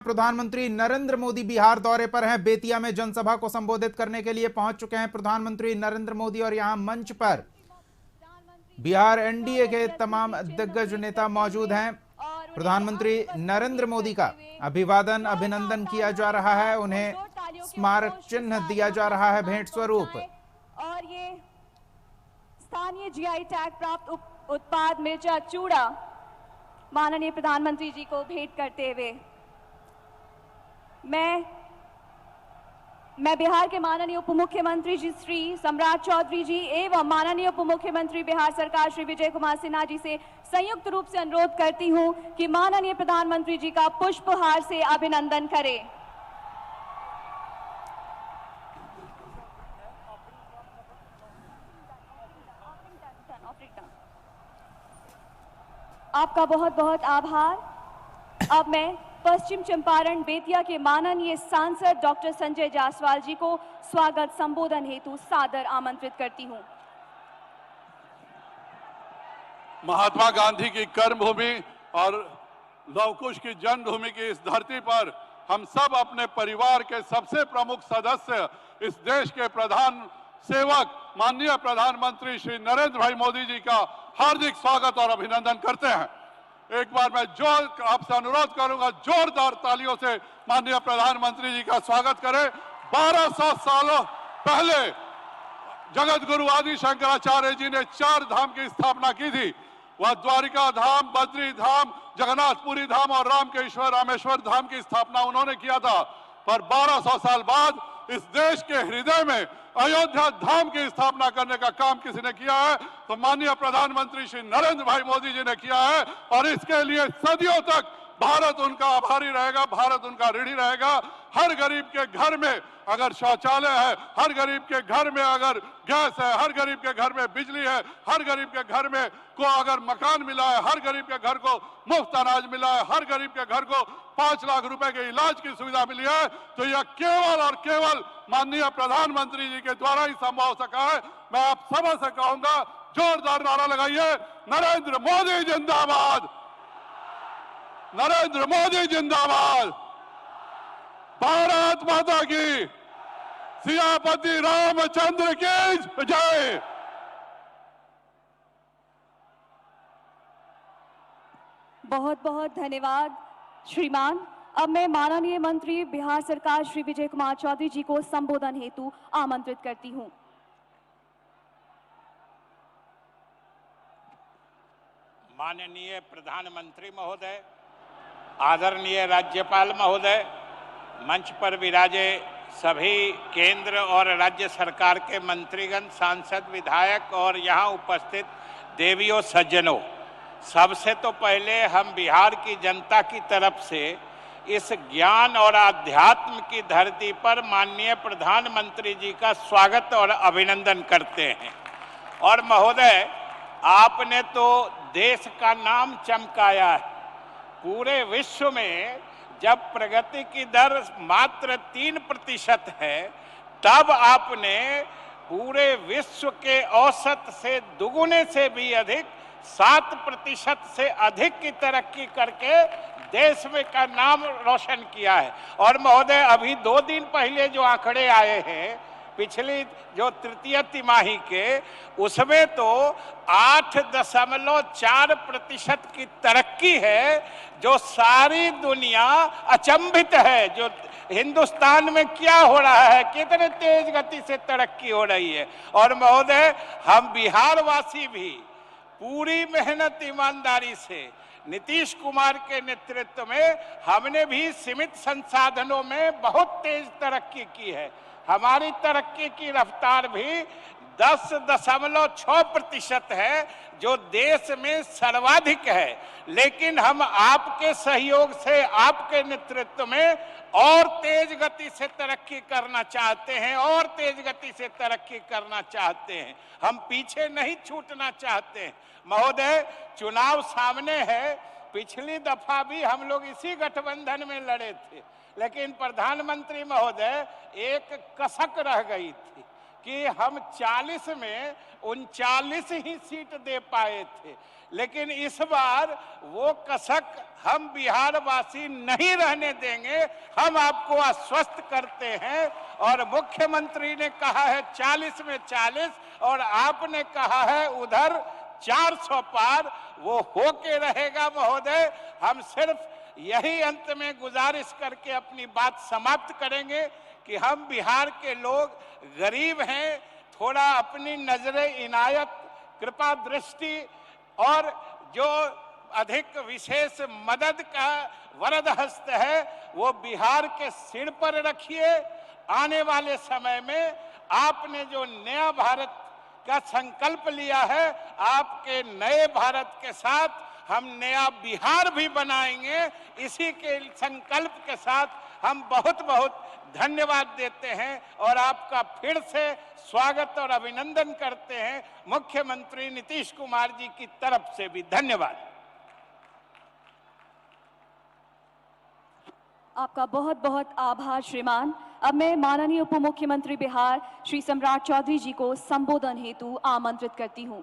प्रधानमंत्री नरेंद्र मोदी बिहार दौरे पर हैं। बेतिया में जनसभा को संबोधित करने के लिए पहुंच चुके हैं प्रधानमंत्री नरेंद्र मोदी और यहां मंच पर बिहार एनडीए के तमाम दिग्गज नेता मौजूद हैं। प्रधानमंत्री नरेंद्र मोदी का अभिवादन अभिनंदन किया जा रहा है, उन्हें स्मारक चिन्ह दिया जा रहा है भेंट स्वरूप। और ये स्थानीय जीआई टैग प्राप्त उत्पाद मिर्चा चूड़ा माननीय प्रधानमंत्री जी को भेंट करते हुए मैं बिहार के माननीय उप मुख्यमंत्री जी श्री सम्राट चौधरी जी एवं माननीय उप मुख्यमंत्री बिहार सरकार श्री विजय कुमार सिन्हा जी से संयुक्त रूप से अनुरोध करती हूं कि माननीय प्रधानमंत्री जी का पुष्पहार से अभिनंदन करें। आपका बहुत बहुत आभार। अब मैं पश्चिम चंपारण बेतिया के माननीय सांसद डॉक्टर संजय जायसवाल जी को स्वागत संबोधन हेतु सादर आमंत्रित करती हूं। महात्मा गांधी की कर्मभूमि और लवकुश की जन्मभूमि की इस धरती पर हम सब अपने परिवार के सबसे प्रमुख सदस्य इस देश के प्रधान सेवक माननीय प्रधानमंत्री श्री नरेंद्र भाई मोदी जी का हार्दिक स्वागत और अभिनंदन करते हैं। एक बार मैं आपसे अनुरोध करूंगा, जोरदार तालियों से माननीय प्रधानमंत्री जी का स्वागत करें। 1200 सालों पहले जगत गुरु आदि शंकराचार्य जी ने 4 धाम की स्थापना की थी। वह द्वारिका धाम, बद्री धाम, जगन्नाथपुरी धाम और रामेश्वर धाम की स्थापना उन्होंने किया था। पर 1200 साल बाद इस देश के हृदय में अयोध्या धाम की स्थापना करने का काम किसी ने किया है तो माननीय प्रधानमंत्री श्री नरेंद्र भाई मोदी जी ने किया है। और इसके लिए सदियों तक भारत उनका आभारी रहेगा, भारत उनका ऋणी रहेगा। हर गरीब के घर में अगर शौचालय है, हर गरीब के घर में अगर गैस है, हर गरीब के घर में बिजली है, हर गरीब के घर में को अगर मकान मिला है, हर गरीब के घर को मुफ्त अनाज मिला है, हर गरीब के घर को 5 लाख रुपए के इलाज की सुविधा मिली है, तो यह केवल और केवल माननीय प्रधानमंत्री जी के द्वारा ही संभव हो सका है। मैं आप सब से कहूंगा, जोरदार नारा लगाइए, नरेंद्र मोदी जिंदाबाद, नरेंद्र मोदी जिंदाबाद, भारत माता की, सियापति रामचंद्र की जय। बहुत बहुत धन्यवाद श्रीमान। अब मैं माननीय मंत्री बिहार सरकार श्री विजय कुमार चौधरी जी को संबोधन हेतु आमंत्रित करती हूं। माननीय प्रधानमंत्री महोदय, आदरणीय राज्यपाल महोदय, मंच पर विराजे सभी केंद्र और राज्य सरकार के मंत्रीगण, सांसद, विधायक और यहाँ उपस्थित देवियों सज्जनों, सबसे तो पहले हम बिहार की जनता की तरफ से इस ज्ञान और आध्यात्म की धरती पर माननीय प्रधानमंत्री जी का स्वागत और अभिनंदन करते हैं। और महोदय, आपने तो देश का नाम चमकाया है। पूरे विश्व में जब प्रगति की दर मात्र 3% है, तब आपने पूरे विश्व के औसत से दुगुने से भी अधिक 7% से अधिक की तरक्की करके देश में का नाम रोशन किया है। और महोदय, अभी 2 दिन पहले जो आंकड़े आए हैं पिछली जो तृतीय तिमाही के, उसमें तो 8.4% की तरक्की है, जो सारी दुनिया अचंभित है। जो हिंदुस्तान में क्या हो रहा है, कितने तेज गति से तरक्की हो रही है। और महोदय, हम बिहार वासी भी पूरी मेहनत ईमानदारी से नीतीश कुमार के नेतृत्व में हमने भी सीमित संसाधनों में बहुत तेज तरक्की की है। हमारी तरक्की की रफ्तार भी 10.6% है, जो देश में सर्वाधिक है। लेकिन हम आपके सहयोग से, आपके नेतृत्व में और तेज गति से तरक्की करना चाहते हैं, और तेज गति से तरक्की करना चाहते हैं। हम पीछे नहीं छूटना चाहते हैं। महोदय, चुनाव सामने है। पिछली दफा भी हम लोग इसी गठबंधन में लड़े थे, लेकिन प्रधानमंत्री महोदय एक कसक रह गई थी। कि हम 40 में 39 ही सीट दे पाए थे, लेकिन इस बार वो कसक हम बिहार वासी नहीं रहने देंगे। हम आपको आश्वस्त करते हैं और मुख्यमंत्री ने कहा है 40 में 40 और आपने कहा है उधर 400 पार, वो होके रहेगा महोदय। हम सिर्फ यही अंत में गुजारिश करके अपनी बात समाप्त करेंगे कि हम बिहार के लोग गरीब हैं, थोड़ा अपनी नजरे इनायत, कृपा दृष्टि और जो अधिक विशेष मदद का वरद हस्त है वो बिहार के सिर पर रखिए। आने वाले समय में आपने जो नया भारत का संकल्प लिया है, आपके नए भारत के साथ हम नया बिहार भी बनाएंगे। इसी के संकल्प के साथ हम बहुत बहुत धन्यवाद देते हैं और आपका फिर से स्वागत और अभिनंदन करते हैं मुख्यमंत्री नीतीश कुमार जी की तरफ से भी। धन्यवाद। आपका बहुत बहुत आभार श्रीमान। अब मैं माननीय उप मुख्यमंत्री बिहार श्री सम्राट चौधरी जी को संबोधन हेतु आमंत्रित करती हूं।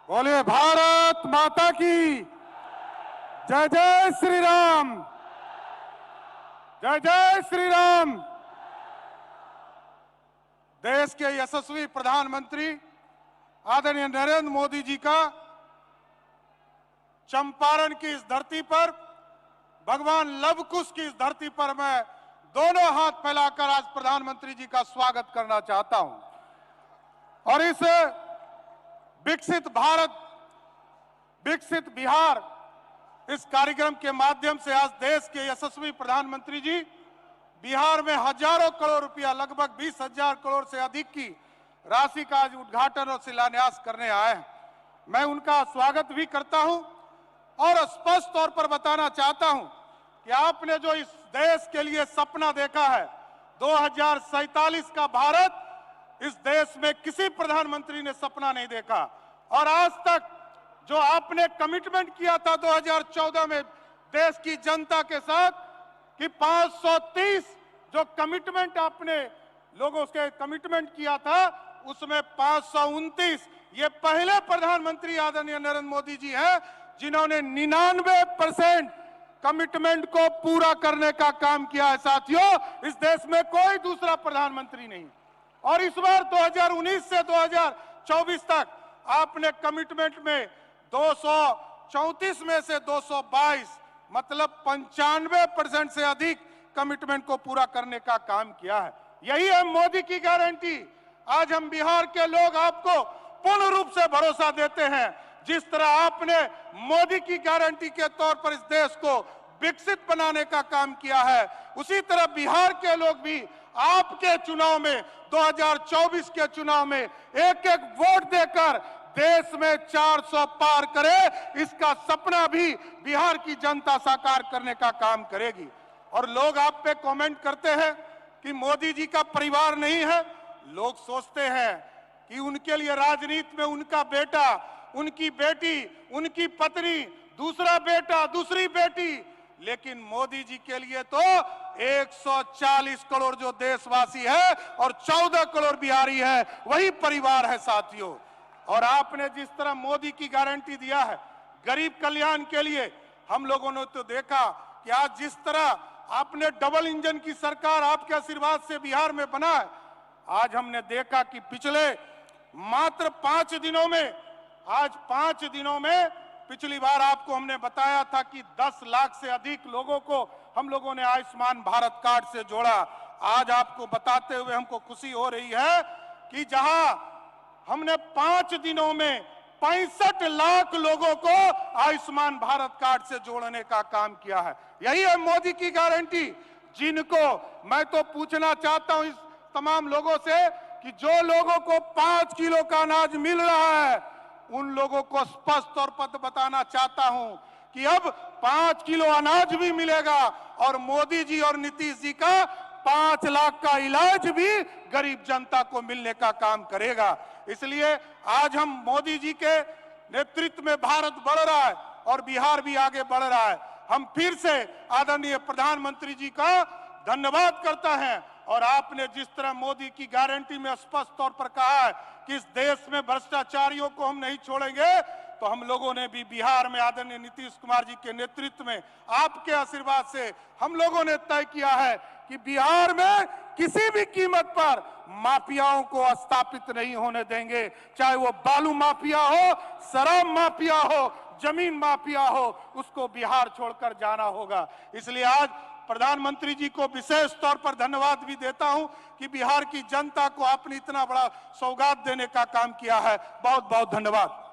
बोलिए भारत माता की जय। जय श्री राम, जय जय श्री राम। देश के यशस्वी प्रधानमंत्री आदरणीय नरेंद्र मोदी जी का चंपारण की इस धरती पर, भगवान लव कुश की इस धरती पर मैं दोनों हाथ फैलाकर आज प्रधानमंत्री जी का स्वागत करना चाहता हूं। और इस विकसित भारत, विकसित बिहार, इस कार्यक्रम के माध्यम से आज देश के यशस्वी प्रधानमंत्री जी बिहार में हजारों करोड़ रुपया, लगभग 20,000 करोड़ से अधिक की राशि का आज उद्घाटन और शिलान्यास करने आए हैं। मैं उनका स्वागत भी करता हूं और स्पष्ट तौर पर बताना चाहता हूं कि आपने जो इस देश के लिए सपना देखा है 2047 का भारत, इस देश में किसी प्रधानमंत्री ने सपना नहीं देखा। और आज तक जो आपने कमिटमेंट किया था 2014 में देश की जनता के साथ कि 530 जो कमिटमेंट आपने लोगों से कमिटमेंट किया था, उसमें 529 ये पहले प्रधानमंत्री आदरणीय नरेंद्र मोदी जी हैं जिन्होंने 99% कमिटमेंट को पूरा करने का काम किया है। साथियों, इस देश में कोई दूसरा प्रधानमंत्री नहीं। और इस बार 2019 से 2024 तक आपने कमिटमेंट में 234 में से 222 मतलब 95% से अधिक कमिटमेंट को पूरा करने का काम किया है। यही है मोदी की गारंटी। आज हम बिहार के लोग आपको पूर्ण रूप से भरोसा देते हैं। जिस तरह आपने मोदी की गारंटी के तौर पर इस देश को विकसित बनाने का काम किया है, उसी तरह बिहार के लोग भी आपके चुनाव में, 2024 के चुनाव में एक एक वोट देकर देश में 400 पार करे, इसका सपना भी बिहार की जनता साकार करने का काम करेगी। और लोग आप पे कमेंट करते हैं कि मोदी जी का परिवार नहीं है। लोग सोचते हैं कि उनके लिए राजनीति में उनका बेटा, उनकी बेटी, उनकी पत्नी, दूसरा बेटा, दूसरी बेटी, लेकिन मोदी जी के लिए तो 140 करोड़ जो देशवासी है और 14 करोड़ बिहारी है, वही परिवार है साथियों। और आपने जिस तरह मोदी की गारंटी दिया है गरीब कल्याण के लिए, हम लोगों ने तो देखा कि आज जिस तरह आपने डबल इंजन की सरकार आपके आशीर्वाद से बिहार में बना है, आज हमने देखा कि पिछले मात्र 5 दिनों में, आज 5 दिनों में, पिछली बार आपको हमने बताया था कि 10 लाख से अधिक लोगों को हम लोगों ने आयुष्मान भारत कार्ड से जोड़ा। आज आपको बताते हुए हमको खुशी हो रही है कि जहां हमने 5 दिनों में 65 लाख लोगों को आयुष्मान भारत कार्ड से जोड़ने का काम किया है। यही है मोदी की गारंटी। जिनको मैं तो पूछना चाहता हूं इस तमाम लोगों से कि जो लोगों को 5 किलो का अनाज मिल रहा है, उन लोगों को स्पष्ट तौर पर बताना चाहता हूं कि अब 5 किलो अनाज भी मिलेगा और मोदी जी और नीतीश जी का 5 लाख का इलाज भी गरीब जनता को मिलने का काम करेगा। इसलिए आज हम मोदी जी के नेतृत्व में भारत बढ़ रहा है और बिहार भी आगे बढ़ रहा है। हम फिर से आदरणीय प्रधानमंत्री जी का धन्यवाद करते हैं। और आपने जिस तरह मोदी की गारंटी में स्पष्ट तौर पर कहा है कि इस देश में भ्रष्टाचारियों को हम नहीं छोड़ेंगे, तो हम लोगों ने भी बिहार में आदरणीय नीतीश कुमार जी के नेतृत्व में आपके आशीर्वाद से हम लोगों ने तय किया है कि बिहार में किसी भी कीमत पर माफियाओं को स्थापित नहीं होने देंगे, चाहे वो बालू माफिया हो, शराब माफिया हो, जमीन माफिया हो, उसको बिहार छोड़कर जाना होगा। इसलिए आज प्रधानमंत्री जी को विशेष तौर पर धन्यवाद भी देता हूं कि बिहार की जनता को आपने इतना बड़ा सौगात देने का काम किया है। बहुत बहुत धन्यवाद।